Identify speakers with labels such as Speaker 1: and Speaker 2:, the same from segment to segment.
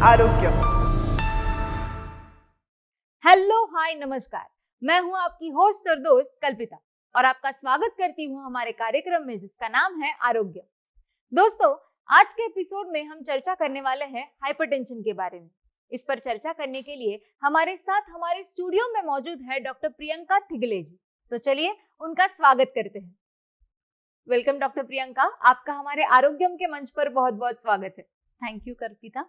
Speaker 1: आरोग्य।
Speaker 2: हेलो, हाय, नमस्कार। मैं हूं आपकी होस्ट और दोस्त कल्पिता और आपका स्वागत करती हूं हमारे कार्यक्रम में जिसका नाम है आरोग्य। दोस्तों, आज के एपिसोड में हम चर्चा करने वाले हैं हाइपरटेंशन के बारे में। इस पर चर्चा करने के लिए हमारे साथ हमारे स्टूडियो में मौजूद है डॉक्टर प्रियंका थिगले जी। तो चलिए उनका स्वागत करते हैं। वेलकम डॉक्टर प्रियंका, आपका हमारे आरोग्यम के मंच पर बहुत बहुत स्वागत है।
Speaker 3: थैंक यू कल्पिता।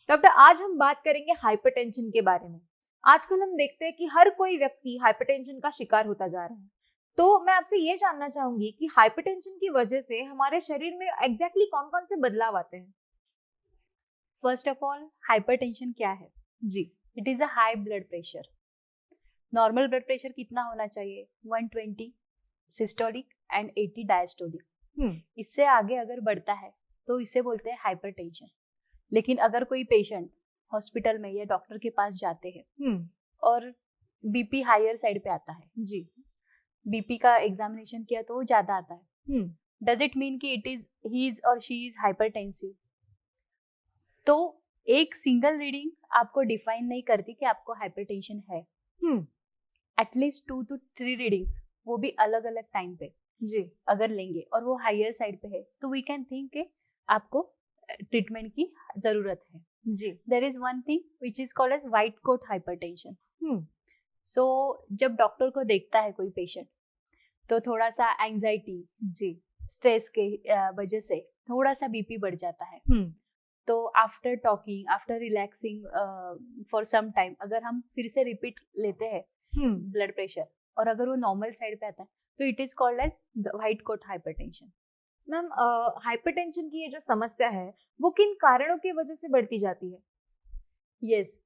Speaker 2: डॉक्टर, आज हम बात करेंगे हाइपरटेंशन के बारे में। आजकल हम देखते हैं कि हर कोई व्यक्ति हाइपरटेंशन का शिकार होता जा रहा है। तो मैं आपसे ये जानना चाहूंगी कि हाइपरटेंशन की वजह से हमारे शरीर में एग्जैक्टली कौन कौन से बदलाव आते हैं।
Speaker 3: फर्स्ट ऑफ ऑल, हाइपरटेंशन क्या है?
Speaker 2: जी,
Speaker 3: it is a high blood pressure. Normal blood pressure कितना होना चाहिए? 120 सिस्टोलिक एंड 80 डायस्टोलिक। इससे आगे अगर बढ़ता है तो इसे बोलते हैं हाइपरटेंशन। लेकिन अगर कोई पेशेंट हॉस्पिटल में या डॉक्टर के पास जाते हैं और बीपी हायर साइड पे आता है,
Speaker 2: जी,
Speaker 3: बीपी का एग्जामिनेशन किया तो वो ज्यादा आता है, डज इट मीन कि ही इज और शी इज हाइपरटेंसिव? तो एक सिंगल रीडिंग आपको डिफाइन नहीं करती कि आपको हाइपरटेंशन है। एटलीस्ट 2 to 3 रीडिंग्स, वो भी अलग अलग टाइम पे
Speaker 2: जी,
Speaker 3: अगर लेंगे और वो हायर साइड पे है तो वी कैन थिंक कि आपको ट्रीटमेंट की जरूरत है।
Speaker 2: जी।
Speaker 3: There is one thing which is called as white coat hypertension. So जब डॉक्टर को देखता है कोई पेशेंट तो थोड़ा सा एंजाइटी,
Speaker 2: जी,
Speaker 3: स्ट्रेस के वजह से थोड़ा सा बीपी बढ़ जाता है। तो after talking, after relaxing for some time, अगर हम फिर से रिपीट लेते हैं ब्लड प्रेशर और अगर वो नॉर्मल साइड पे आता है तो it is called as white coat hypertension.
Speaker 2: Ma'am, hypertension की ये जो समस्या है वो किन कारणों की वजह से बढ़ती जाती है?
Speaker 3: Yes,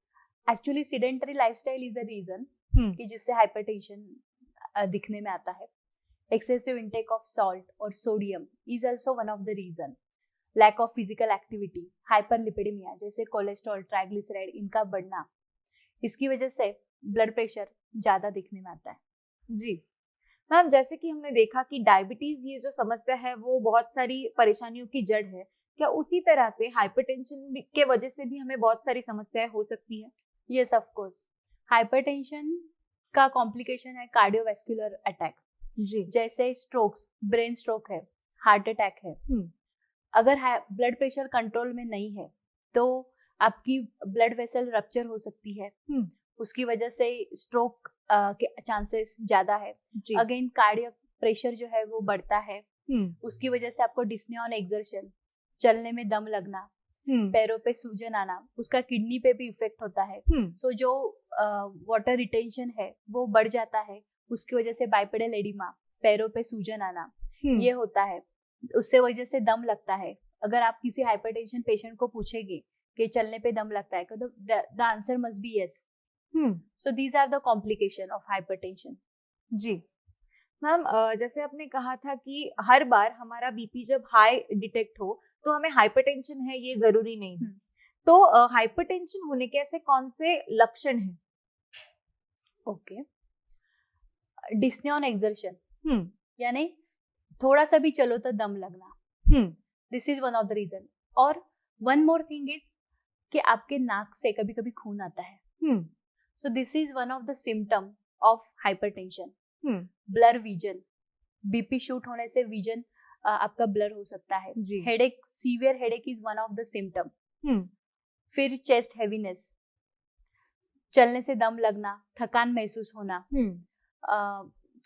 Speaker 3: actually sedentary lifestyle is the reason कि जिससे हाइपरटेंशन दिखने में आता है। एक्सेसिव इंटेक ऑफ सॉल्ट और sodium is also one of the reason. Lack of physical activity, hyperlipidemia जैसे कोलेस्ट्रॉल, ट्राइग्लिसराइड इनका बढ़ना, इसकी वजह से ब्लड प्रेशर ज्यादा दिखने में आता है।
Speaker 2: जी मैम, जैसे कि हमने देखा कि डायबिटीज ये जो समस्या है वो बहुत सारी परेशानियों की जड़ है। क्या उसी तरह से हाइपरटेंशन के वजह से भी हमें बहुत सारी समस्याएं हो सकती है?
Speaker 3: Yes, of course. हाइपरटेंशन का कॉम्प्लिकेशन है कार्डियोवैस्कुलर अटैक,
Speaker 2: जी,
Speaker 3: जैसे स्ट्रोक्स, ब्रेन स्ट्रोक है, हार्ट अटैक है। अगर ब्लड प्रेशर कंट्रोल में नहीं है तो आपकी ब्लड वेसल रप्चर हो सकती है, उसकी वजह से स्ट्रोक के चांसेस ज्यादा है। अगेन कार्डियक प्रेशर जो है वो बढ़ता है, उसकी वजह से आपको डिस्नी ऑन एक्सर्शन, चलने में दम लगना, पैरों पे सूजन आना, उसका किडनी पे भी इफेक्ट होता है। सो जो वाटर रिटेंशन है वो बढ़ जाता है, उसकी वजह से बाइपेडल एडिमा, पैरों पे सूजन आना, ये होता है। उससे वजह से दम लगता है। अगर आप किसी हाइपरटेंशन पेशेंट को पूछेंगे कि चलने पे दम लगता है तो the answer must be yes. So these are the complication of hypertension.
Speaker 2: जी मैम, जैसे आपने कहा था कि हर बार हमारा बीपी जब हाई डिटेक्ट हो तो हमें हाइपरटेंशन है ये जरूरी नहीं है। तो हाइपरटेंशन होने के ऐसे कौन से लक्षण हैं?
Speaker 3: ओके, डिस्नी ऑन एक्सर्शन यानी थोड़ा सा भी चलो तो दम लगना, this is one of the reason. और वन मोर थिंग इज कि आपके नाक से कभी कभी खून आता है, so this is one of the symptom of hypertension. Blur vision, BP shoot होने से विजन आपका ब्लर हो सकता है। Headache, severe headache is one of the symptom. फिर चेस्ट हैवीनेस, चलने से दम लगना, थकान महसूस होना,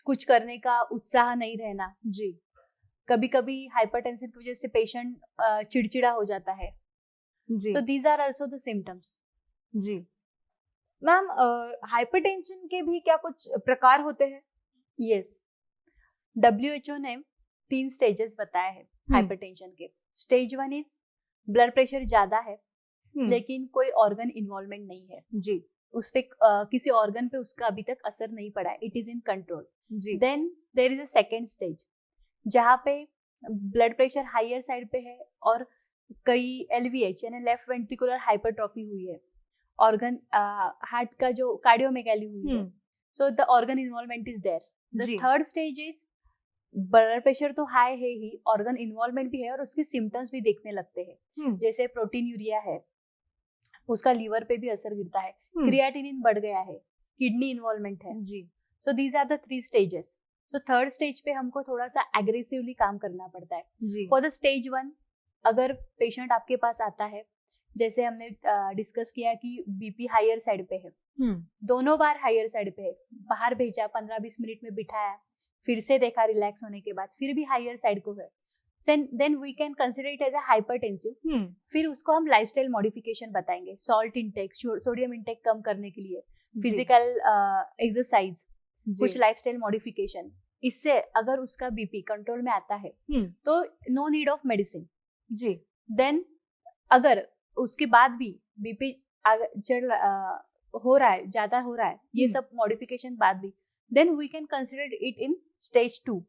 Speaker 3: कुछ करने का उत्साह नहीं रहना।
Speaker 2: जी,
Speaker 3: कभी कभी हाइपरटेंशन की वजह से पेशेंट चिड़चिड़ा हो जाता है।
Speaker 2: जी,
Speaker 3: so these are also the symptoms.
Speaker 2: जी मैम, हाइपरटेंशन के भी क्या कुछ प्रकार होते हैं?
Speaker 3: यस, WHO ने 3 स्टेजेस बताए हैं हाइपरटेंशन के। स्टेज 1 इज ब्लड प्रेशर ज्यादा है लेकिन कोई ऑर्गन इन्वॉल्वमेंट नहीं है,
Speaker 2: जी,
Speaker 3: उस पे किसी ऑर्गन पे उसका अभी तक असर नहीं पड़ा है, इट इज इन कंट्रोल।
Speaker 2: जी,
Speaker 3: then there is a second stage जहाँ पे ब्लड प्रेशर हायर साइड पे है और कई LVH यानी लेफ्ट वेंट्रिकुलर हाइपरट्रॉफी हुई है, ऑर्गन हार्ट का जो कार्डियोमेगाली हुई है, so the organ involvement is there. The third stage is blood pressure तो हाई है ही, ऑर्गन इन्वॉल्वमेंट भी है और उसके सिम्टम्स भी देखने लगते हैं, जैसे प्रोटीन यूरिया है, उसका लीवर पे भी असर गिरता है, क्रिएटिनिन बढ़ गया है, किडनी इन्वॉल्वमेंट है
Speaker 2: जी।
Speaker 3: So these are the 3 stages. So third stage पे हमको थोड़ा सा एग्रेसिवली काम करना पड़ता है।
Speaker 2: जी।
Speaker 3: फॉर द स्टेज 1 अगर पेशेंट आपके पास आता है, जैसे हमने डिस्कस किया कि बीपी हायर साइड पे है, दोनों बार हायर साइड पे है, बाहर भेजा 15-20 मिनट में बिठाया, फिर से देखा रिलैक्स होने के बाद फिर भी हायर साइड को है, then we can consider it as a hypertensive. फिर उसको हम लाइफस्टाइल मॉडिफिकेशन बताएंगे, सॉल्ट इंटेक, सोडियम इंटेक कम करने के लिए, फिजिकल एक्सरसाइज, कुछ लाइफस्टाइल मॉडिफिकेशन। इससे अगर उसका बीपी कंट्रोल में आता है तो नो नीड ऑफ मेडिसिन
Speaker 2: जी।
Speaker 3: देन अगर उसके बाद भी बीपी हो रहा है, ज्यादा हो रहा है, ये सब मॉडिफिकेशन बाद भी, then we can consider it in stage 2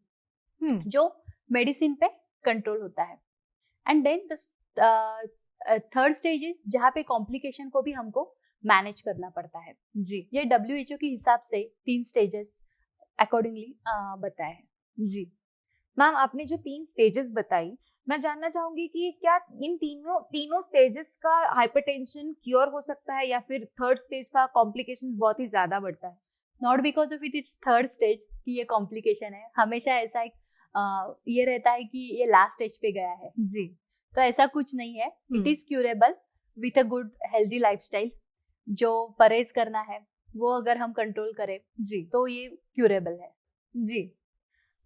Speaker 3: जो मेडिसिन पे कंट्रोल होता है। And then third stage is जहाँ पे कॉम्प्लिकेशन को भी हमको मैनेज करना पड़ता है
Speaker 2: जी।
Speaker 3: ये WHO के हिसाब से 3 स्टेजेस अकॉर्डिंगली बताए हैं।
Speaker 2: जी मैम, आपने जो 3 स्टेजेस बताई, मैं जानना चाहूंगी कि क्या इन तीनों स्टेजेस का हाइपरटेंशन क्योर हो सकता है या फिर थर्ड स्टेज का कॉम्प्लिकेशंस बहुत ही ज्यादा बढ़ता है?
Speaker 3: Not because of its third stage कि ये कॉम्प्लिकेशन है, हमेशा ऐसा एक ये रहता है कि ये लास्ट स्टेज पे गया है
Speaker 2: जी।
Speaker 3: तो ऐसा कुछ नहीं है। It is curable with a good healthy lifestyle. जो परहेज करना है वो अगर हम कंट्रोल करें
Speaker 2: जी
Speaker 3: तो ये क्यूरेबल है।
Speaker 2: जी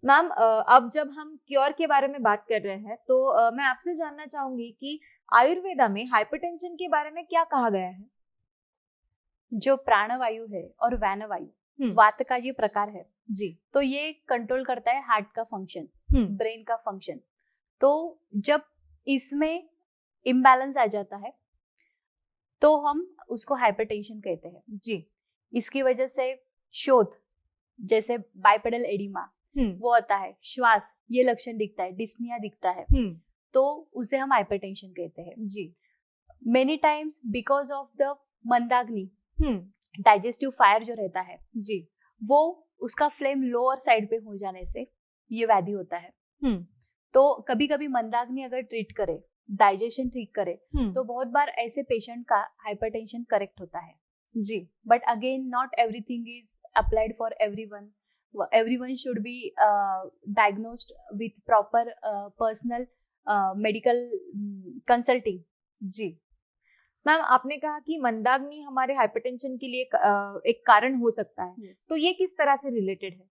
Speaker 2: मैम, अब जब हम क्योर के बारे में बात कर रहे हैं तो मैं आपसे जानना चाहूंगी कि आयुर्वेदा में हाइपरटेंशन के बारे में क्या कहा गया है?
Speaker 3: जो प्राणवायु है और वैनवायु, वात का ये प्रकार है
Speaker 2: जी,
Speaker 3: तो ये कंट्रोल करता है हार्ट का फंक्शन, ब्रेन का फंक्शन। तो जब इसमें इम्बैलेंस आ जाता है तो हम उसको हाइपरटेंशन कहते हैं
Speaker 2: जी।
Speaker 3: इसकी वजह से शोथ, जैसे बाइपेडल एडिमा वो होता है, श्वास ये लक्षण दिखता है, डिस्निया दिखता है, तो उसे हम हाइपरटेंशन कहते हैं
Speaker 2: जी।
Speaker 3: Many times because of the mandagni, digestive fire जो रहता है
Speaker 2: जी,
Speaker 3: वो उसका फ्लेम लोअर साइड पे हो जाने से ये व्याधि होता है। तो कभी कभी मंदाग्नि अगर ट्रीट करे, डाइजेशन ठीक करे तो बहुत बार ऐसे पेशेंट का हाइपरटेंशन करेक्ट होता है
Speaker 2: जी।
Speaker 3: But again not everything is applied for everyone. everyone should be diagnosed with proper personal medical consulting।
Speaker 2: जी मैम, आपने कहा कि मंदाग्नि हमारे हाइपरटेंशन के लिए एक कारण हो सकता है। yes. तो ये किस तरह से रिलेटेड है?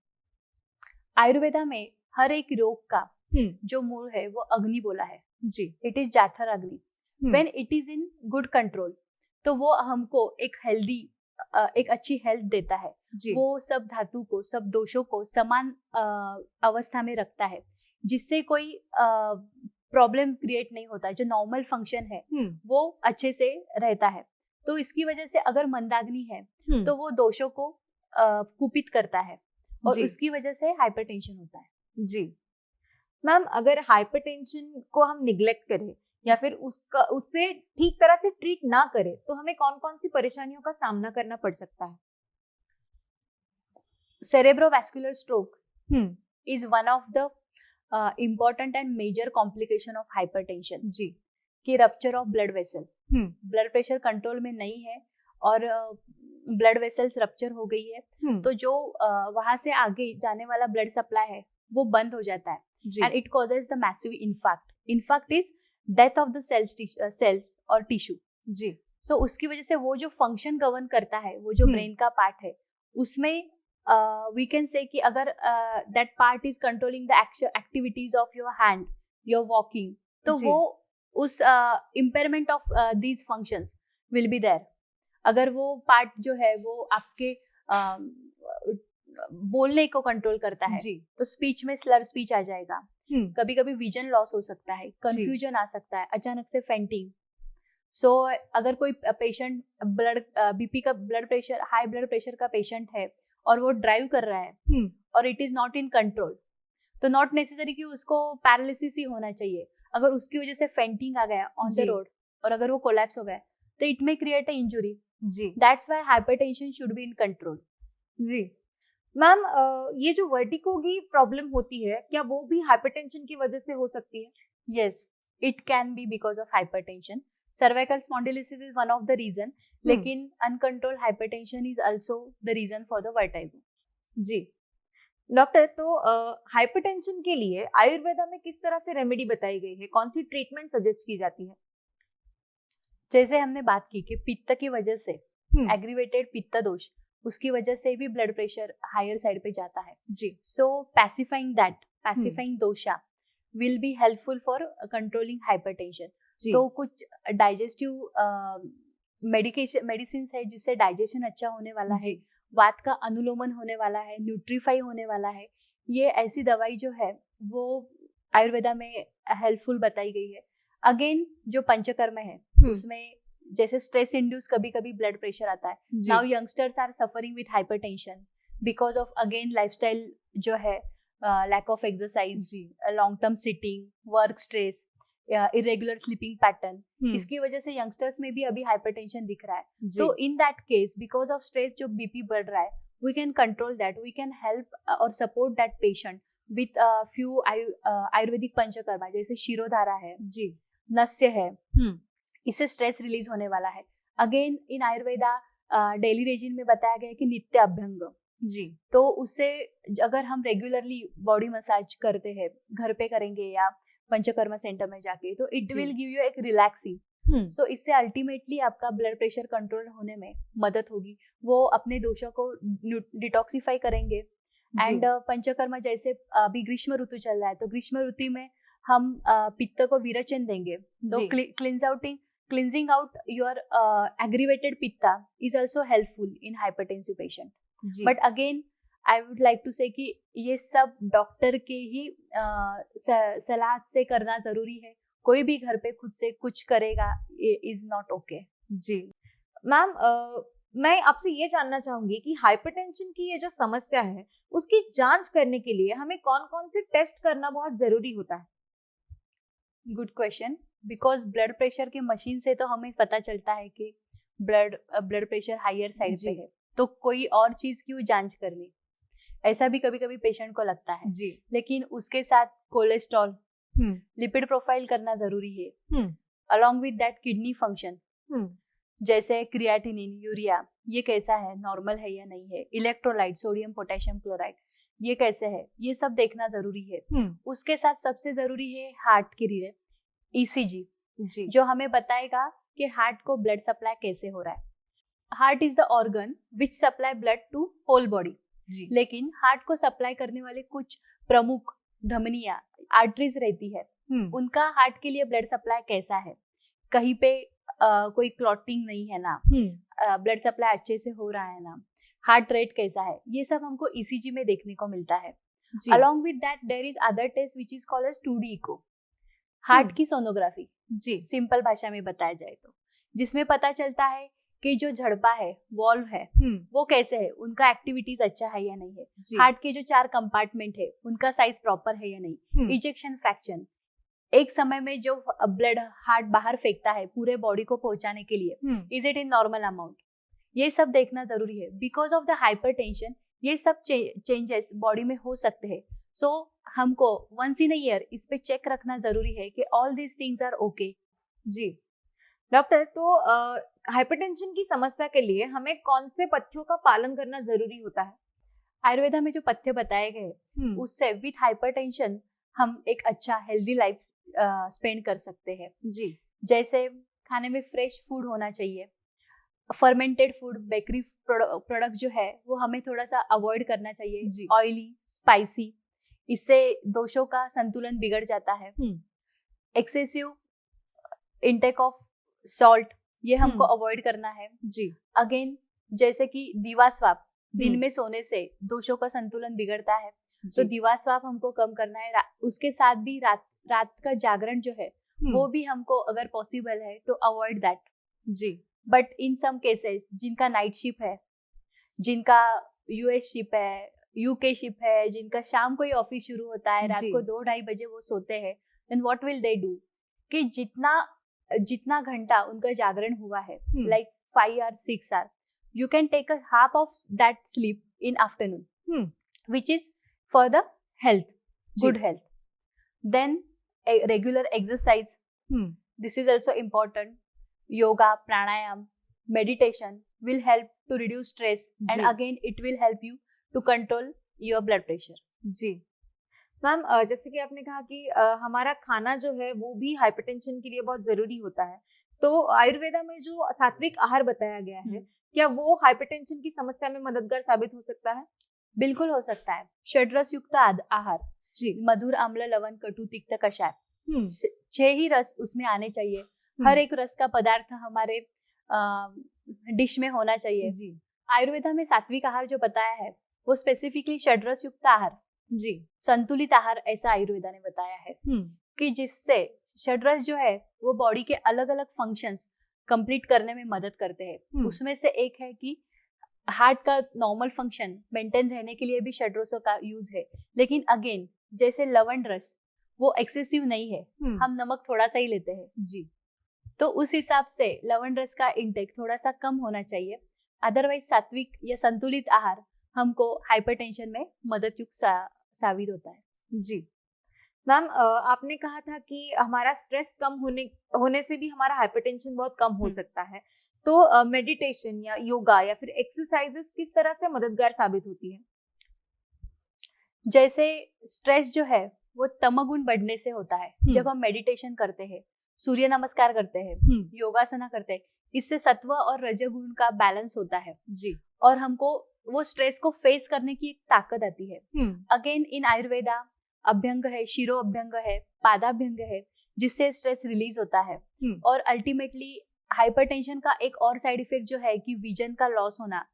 Speaker 3: आयुर्वेदा में हर एक रोग का जो मूल है वो अग्नि बोला है
Speaker 2: जी।
Speaker 3: इट इज जाथर अग्नि। When it is in good control तो वो हमको एक हेल्दी एक अच्छी हेल्थ देता है जी। वो सब धातु को, सब दोषों को समान अवस्था में रखता है जिससे कोई प्रॉब्लम क्रिएट नहीं होता, जो नॉर्मल फंक्शन है वो अच्छे से रहता है। तो इसकी वजह से अगर मंदाग्नि है तो वो दोषों को कुपित करता है और उसकी वजह से हाइपरटेंशन होता है।
Speaker 2: जी मैम, अगर हाइपरटेंशन को हम निग्लेक्ट करें या फिर उससे ठीक तरह से ट्रीट ना करें तो हमें कौन कौन सी परेशानियों का सामना करना पड़ सकता है?
Speaker 3: Cerebrovascular stroke is one of the important and major complication of hypertension जी, कि rupture of blood vessel, blood pressure control में नहीं है और ब्लड वेसल्स रप्चर हो गई है तो जो वहां से आगे जाने वाला ब्लड सप्लाई है वो बंद हो जाता है and it causes the massive infarct. Infarct is death of the cells और टिश्यू जी। सो उसकी वजह से वो जो फंक्शन गवर्न करता है, वो जो ब्रेन का पार्ट है उसमें we can say कि अगर that part is controlling the activities of your hand, your walking, तो वो उस impairment of these functions will be there। अगर वो पार्ट जो है वो आपके बोलने को कंट्रोल करता है जी, तो स्पीच में स्लर स्पीच आ जाएगा, कभी कभी विजन लॉस हो सकता है, कंफ्यूजन आ सकता है, अचानक से फेंटिंग। सो अगर कोई पेशेंट बीपी का blood pressure, high blood pressure का पेशेंट है और वो ड्राइव कर रहा है और it is not in control तो नॉट नेसेसरी कि उसको पैरालिसिस ही होना चाहिए। अगर उसकी वजह से फेंटिंग आ गया ऑन द रोड और अगर वो कोलैप्स हो गया तो it may create a injury जी। That's why hypertension should be in control जी।
Speaker 2: मैम, ये जो वर्टिगो की प्रॉब्लम होती है क्या वो भी हाइपरटेंशन की वजह से हो सकती है?
Speaker 3: Yes, it can be because of hypertension. Cervical spondylosis is one of the reason, लेकिन uncontrolled hypertension is also the reason for the vertigo.
Speaker 2: जी डॉक्टर, तो हाइपरटेंशन के लिए आयुर्वेदा में किस तरह से रेमेडी बताई गई है, कौन सी ट्रीटमेंट सजेस्ट की जाती है?
Speaker 3: जैसे हमने बात की कि पित्त की वजह से एग्रीवेटेड पित्त दोष, उसकी वजह से भी ब्लड प्रेशर हायर साइड पे जाता है
Speaker 2: जी।
Speaker 3: So pacifying dosha will be helpful for controlling hypertension. तो कुछ डाइजेस्टिव मेडिसिन है जिससे डाइजेशन अच्छा होने वाला है, वात का अनुलोमन होने वाला है, न्यूट्रीफाई होने वाला है। ये ऐसी दवाई जो है वो आयुर्वेदा में हेल्पफुल बताई गई है। अगेन जो पंचकर्म है उसमें जैसे स्ट्रेस इंड्यूस कभी कभी ब्लड प्रेशर आता है। Now youngsters are suffering with hypertension because of again lifestyle जो है, lack of exercise, long term sitting, work stress, irregular sleeping pattern, इसकी वजह से यंगस्टर्स में भी अभी हाइपरटेंशन दिख रहा है। तो in that case because of stress जो बीपी बढ़ रहा है, we can control that, we can help और support that patient with few Ayurvedic panchakarma, जैसे शिरोधारा है, नस्य है, इससे स्ट्रेस रिलीज होने वाला है। Again in Ayurveda daily resin में बताया गया है कि नित्य अभ्यंग, तो उससे अगर हम रेगुलरली बॉडी मसाज करते हैं, घर पे करेंगे या पंचकर्मा सेंटर में जाके, तो इट विल गिव यू एक रिलैक्सिंग। सो इससे अल्टीमेटली आपका ब्लड प्रेशर कंट्रोल होने में मदद होगी। वो अपने दोषों को डिटॉक्सिफाई करेंगे। एंड पंचकर्मा जैसे अभी ग्रीष्म ऋतु चल रहा है, तो ग्रीष्म ऋतु में हम पित्त को विरेचन देंगे, तो cleansing out your aggravated pitta is also helpful in hypertensive patient. But again I would like to say कि ये सब डॉक्टर के ही सलाह से करना जरूरी है। कोई भी घर पे खुद से कुछ करेगा इज नॉट ओके।
Speaker 2: जी मैम, मैं आपसे ये जानना चाहूंगी कि हाइपरटेंशन की ये जो समस्या है उसकी जांच करने के लिए हमें कौन कौन से टेस्ट करना बहुत जरूरी होता है?
Speaker 3: Good question. Because blood pressure के मशीन से तो हमें पता चलता है कि ब्लड प्रेशर हायर साइड पे है, तो कोई और चीज क्यों जांच करनी, ऐसा भी कभी कभी पेशेंट को लगता है। लेकिन उसके साथ कोलेस्ट्रॉल, लिपिड प्रोफाइल करना जरूरी है। Along with that kidney function, जैसे क्रिएटिनिन, यूरिया, ये कैसा है, नॉर्मल है या नहीं है, इलेक्ट्रोलाइट, सोडियम पोटेशियम क्लोराइड, ये कैसे है, ये सब देखना जरूरी है। उसके साथ सबसे जरूरी है हार्ट की रिले, ईसीजी, जो हमें बताएगा कि हार्ट को ब्लड सप्लाई कैसे हो रहा है। Heart is the organ which supply blood to whole body, लेकिन हार्ट को सप्लाई करने वाले कुछ प्रमुख धमनियां, आर्टरीज रहती है, उनका हार्ट के लिए ब्लड सप्लाई कैसा है, कहीं पे कोई क्लॉटिंग नहीं है ना, ब्लड सप्लाई अच्छे से हो रहा है ना, हार्ट रेट कैसा है, ये सब हमको ईसीजी में देखने को मिलता है। Along with that there is other test which is called as 2D echo, हार्ट की सोनोग्राफी, सिंपल भाषा में बताया जाए तो, जिसमें पता चलता है कि जो झड़पा है, वॉल्व है, वो कैसे है, उनका एक्टिविटीज अच्छा है या नहीं है, हार्ट के जो 4 कंपार्टमेंट है उनका साइज प्रॉपर है या नहीं, इजेक्शन फ्रैक्शन, एक समय में जो ब्लड हार्ट बाहर फेंकता है पूरे बॉडी को पहुंचाने के लिए, is it in normal amount, ये सब देखना जरूरी है। बिकॉज ऑफ द हाइपरटेंशन ये सब चेंजेस बॉडी में हो सकते हैं। सो हमको वंस इन अ ईयर इस पे चेक रखना जरूरी है कि all these things are okay.
Speaker 2: जी डॉक्टर, तो हाइपरटेंशन की समस्या के लिए हमें कौन से पथ्यों का पालन करना जरूरी होता है?
Speaker 3: आयुर्वेदा में जो पथ्य बताए गए उससे विथ हाइपरटेंशन हम एक अच्छा हेल्दी लाइफ स्पेंड कर सकते हैं। जैसे खाने में फ्रेश फूड होना चाहिए, फर्मेंटेड फूड, बेकरी प्रोडक्ट जो है वो हमें थोड़ा सा अवॉइड करना चाहिए, ऑयली, स्पाइसी, इससे दोषों का संतुलन बिगड़ जाता है। एक्सेसिव इंटेक ऑफ सॉल्ट, ये हमको अवॉइड करना है। अगेन जैसे कि दीवास्वाप, दिन में सोने से दोषों का संतुलन बिगड़ता है, तो दीवास्वाप हमको कम करना है। उसके साथ भी रात का जागरण जो है वो भी हमको अगर पॉसिबल है तो avoid that. But in some cases जिनका नाइट शिफ्ट है, जिनका यूएस शिफ्ट है, यूके शिफ्ट है, जिनका शाम को ही ऑफिस शुरू होता है, रात को 2-2:30 बजे वो सोते हैं, then what will they do कि जितना घंटा उनका जागरण हुआ है, like 5 or 6 hours, you can take a half of that sleep in afternoon, which is for the health, good health. Then a regular exercise, this is also important. yoga, pranayam, meditation will help to reduce stress, and
Speaker 2: जी
Speaker 3: again it will help you to control your blood pressure.
Speaker 2: जी ma'am, जैसे कि आपने कहा कि हमारा खाना जो है वो भी हाइपरटेंशन के लिए बहुत जरूरी होता है, तो आयुर्वेदा में जो सात्विक आहार बताया गया है, क्या वो हाइपरटेंशन की समस्या में मददगार साबित हो सकता है?
Speaker 3: बिल्कुल हो सकता है। षड्रस युक्त आहार,
Speaker 2: जी
Speaker 3: मधुर, अम्ल, लवण, कटु, तिक्त, कषाय, 6 ही रस उसमें आने चाहिए। हर एक रस का पदार्थ हमारे डिश में होना चाहिए।
Speaker 2: जी
Speaker 3: आयुर्वेदा में सात्विक आहार जो बताया है वो स्पेसिफिकली षड्रस युक्त आहार,
Speaker 2: जी
Speaker 3: संतुलित आहार, ऐसा आयुर्वेदा ने बताया है कि जिससे षड्रस जो है वो बॉडी के अलग अलग फंक्शंस कंप्लीट करने में मदद करते हैं। उसमें से एक है कि हार्ट का नॉर्मल फंक्शन मेंटेन रहने के लिए भी षड्रसों का यूज है, लेकिन अगेन जैसे लवण रस वो एक्सेसिव नहीं है, हम नमक थोड़ा सा ही लेते हैं
Speaker 2: जी,
Speaker 3: तो उस हिसाब से लवण रस का इंटेक थोड़ा सा कम होना चाहिए। अदरवाइज सात्विक या संतुलित आहार हमको हाइपरटेंशन में मददयुक्त साबित होता है।
Speaker 2: जी मैम, आपने कहा था कि हमारा स्ट्रेस कम होने से भी हमारा हाइपरटेंशन बहुत कम हो सकता है, तो मेडिटेशन या योगा या फिर एक्सरसाइजेस किस तरह से मददगार साबित होती है?
Speaker 3: जैसे स्ट्रेस जो है वो तमोगुण बढ़ने से होता है। जब हम मेडिटेशन करते हैं, सूर्य नमस्कार करते हैं, योगासना करते हैं, इससे सत्व और रजोगुण का बैलेंस होता है
Speaker 2: जी,
Speaker 3: और हमको वो स्ट्रेस को फेस करने की एक ताकत आती है। अगेन इन आयुर्वेदा अभ्यंग है, शिरो अभ्यंग है, पादाभ्यंग है, जिससे स्ट्रेस रिलीज होता है। और अल्टीमेटली हाइपरटेंशन का एक और साइड इफेक्ट जो है कि विजन का लॉस होना,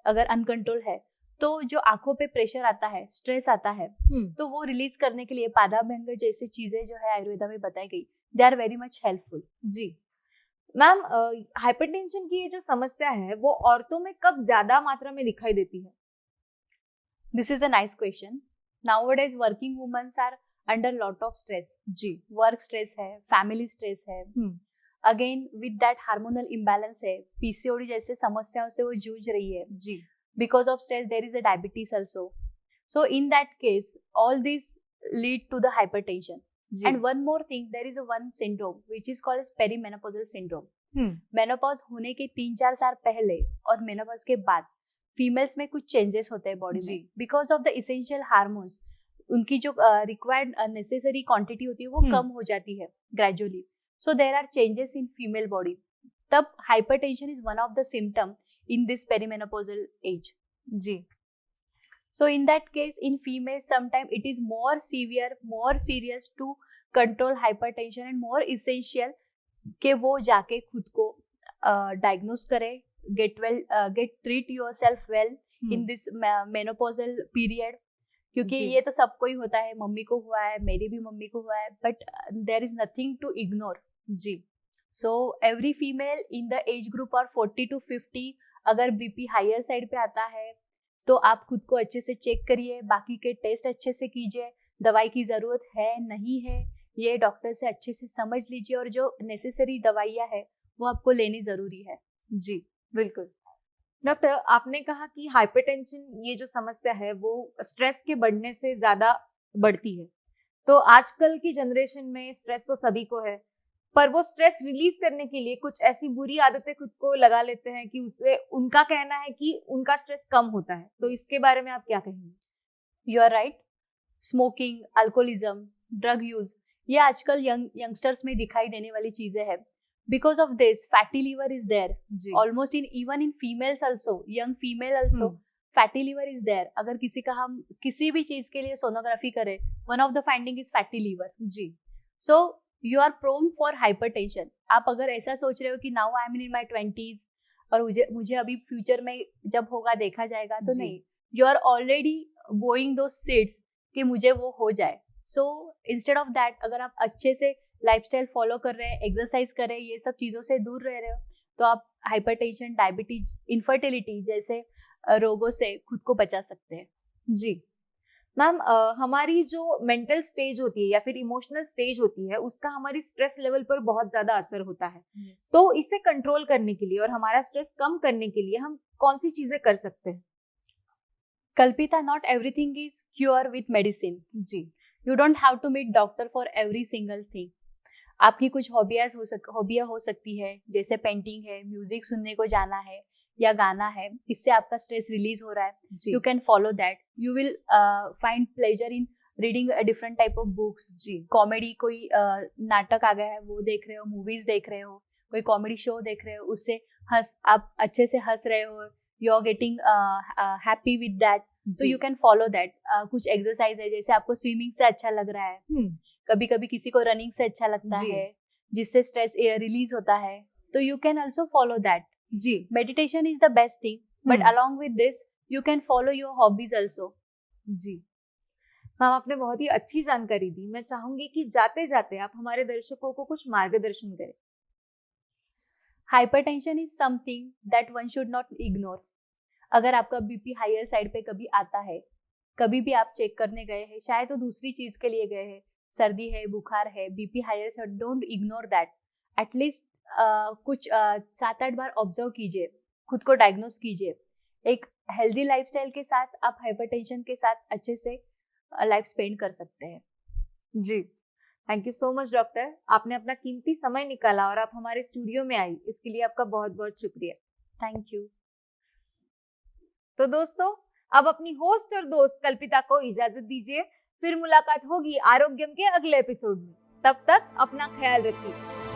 Speaker 3: अगर अनकंट्रोल है तो जो आंखों पे प्रेशर आता है, स्ट्रेस आता है, तो वो रिलीज करने के लिए पादाभ्यंग जैसी चीजें जो है आयुर्वेदा में बताई गई, they are very much helpful.
Speaker 2: जी मैम, हाइपरटेंशन की ये जो समस्या है वो औरतों में कब ज्यादा मात्रा में दिखाई देती है?
Speaker 3: This is a nice question. Nowadays working womens are under lot of stress.
Speaker 2: जी,
Speaker 3: वर्क स्ट्रेस है, फैमिली स्ट्रेस है, again with that hormonal imbalance है, पीसीओडी जैसे समस्याओं से वो जूझ रही है।
Speaker 2: जी,
Speaker 3: because of stress there is a diabetes also, so in that case all these lead to the hypertension.
Speaker 2: जी,
Speaker 3: and one more thing, there is a one syndrome which is called as perimenopausal syndrome. Menopause होने के 3-4 साल पहले और menopause के बाद females में कुछ चेंजेस होते हैं बॉडी में, because of the essential hormones, उनकी जो रिक्वायर्ड नेसेसरी क्वांटिटी होती है वो कम हो जाती है gradually, so there are changes in female body. तब hypertension is one of the symptom in this perimenopausal age.
Speaker 2: जी,
Speaker 3: so in that case in females sometimes it is more severe, more serious to control hypertension and more essential कि वो जाके खुद को diagnose करे, get treat yourself well in this menopausal period, क्योंकि ये तो सबको ही होता है, मम्मी को हुआ है, मेरी भी मम्मी को हुआ है, but there is nothing to ignore.
Speaker 2: Ji,
Speaker 3: so every female in the age group or 40 to 50, अगर बीपी हायर साइड पे आता है तो आप खुद को अच्छे से चेक करिए, बाकी के टेस्ट अच्छे से कीजिए, दवाई की जरूरत है नहीं है ये डॉक्टर से अच्छे से समझ लीजिए, और जो नेसेसरी दवाइयाँ है वो आपको लेनी जरूरी है।
Speaker 2: जी बिल्कुल। डॉक्टर, आपने कहा कि हाइपरटेंशन ये जो समस्या है वो स्ट्रेस के बढ़ने से ज्यादा बढ़ती है, तो आजकल की जनरेशन में स्ट्रेस तो सभी को है, पर वो स्ट्रेस रिलीज करने के लिए कुछ ऐसी बुरी आदतें खुद को लगा लेते हैं कि उससे उनका कहना है कि उनका स्ट्रेस कम होता है, तो इसके बारे में आप क्या कहेंगे?
Speaker 3: You are right. Smoking, alcoholism, drug use, ये आजकल यंगस्टर्स में दिखाई देने वाली चीजें हैं। Because of this fatty liver is there almost in even in females also, young female also fatty liver is there. अगर किसी का हम किसी भी चीज के लिए सोनोग्राफी करें, one of the finding is fatty liver.
Speaker 2: जी,
Speaker 3: so you are prone for hypertension. आप अगर ऐसा सोच रहे हो कि now I am in my 20s और मुझे अभी फ्यूचर में जब होगा देखा जाएगा, तो नहीं, यू आर ऑलरेडी बोइंग दो सीड्स कि मुझे वो हो जाए। सो इंस्टेड ऑफ दैट, अगर आप अच्छे से लाइफस्टाइल फॉलो कर रहे हैं, एक्सरसाइज कर रहे हैं, ये सब चीजों से दूर रह रहे हो, तो आप हाइपरटेंशन, डायबिटीज, इनफर्टिलिटी जैसे रोगों से खुद को बचा सकते हैं।
Speaker 2: जी मैम, हमारी जो मेंटल स्टेज होती है या फिर इमोशनल स्टेज होती है उसका हमारी स्ट्रेस लेवल पर बहुत ज्यादा असर होता है, तो इसे कंट्रोल करने के लिए और हमारा स्ट्रेस कम करने के लिए हम कौन सी चीजें कर सकते हैं?
Speaker 3: Kalpita, not everything is cure with medicine.
Speaker 2: जी,
Speaker 3: you don't have to meet doctor for every single thing. आपकी कुछ हॉबियाँ हो सकती है, जैसे पेंटिंग है, म्यूजिक सुनने को जाना है या गाना है, इससे आपका स्ट्रेस रिलीज हो रहा है, you can follow that. You will find pleasure in reading a different type of books. Comedy, कोई नाटक आ गया है वो देख रहे हो, मूवीज देख रहे हो, कोई कॉमेडी शो देख रहे हो, उससे आप अच्छे से हंस रहे हो, you are getting happy with that, so you can follow that. कुछ एक्सरसाइज है, जैसे आपको स्विमिंग से अच्छा लग रहा है, कभी कभी किसी को रनिंग से अच्छा लगता है, जिससे स्ट्रेस रिलीज होता है, तो you can also follow that. जी, meditation is the best thing, but along with this you can follow your hobbies also. जी
Speaker 2: मैम, आपने बहुत ही अच्छी जानकारी दी. मैं चाहूंगी कि जाते जाते आप हमारे दर्शकों को कुछ मार्गदर्शन करें.
Speaker 3: Hypertension is something that one should not ignore. अगर आपका बीपी हायर साइड पे कभी आता है, कभी भी आप चेक करने गए हैं, शायद तो दूसरी चीज के लिए गए हैं, सर्दी है, बुखार है, BP higher side, don't ignore that. At least कुछ 7-8 बार ऑब्जर्व कीजिए, खुद को डायग्नोस कीजिए. एक हेल्दी लाइफस्टाइल के साथ आप हाइपरटेंशन के साथ अच्छे से लाइफ स्पेंड कर सकते हैं.
Speaker 2: जी, thank you so much doctor. आपने अपना कीमती समय निकाला और आप हमारे स्टूडियो में आई, इसके लिए आपका बहुत बहुत शुक्रिया.
Speaker 3: Thank you.
Speaker 2: तो दोस्तों, अब अपनी होस्ट और दोस्त कल्पिता को इजाजत दीजिए. फिर मुलाकात होगी आरोग्यम के अगले एपिसोड में. तब तक अपना ख्याल रखिए.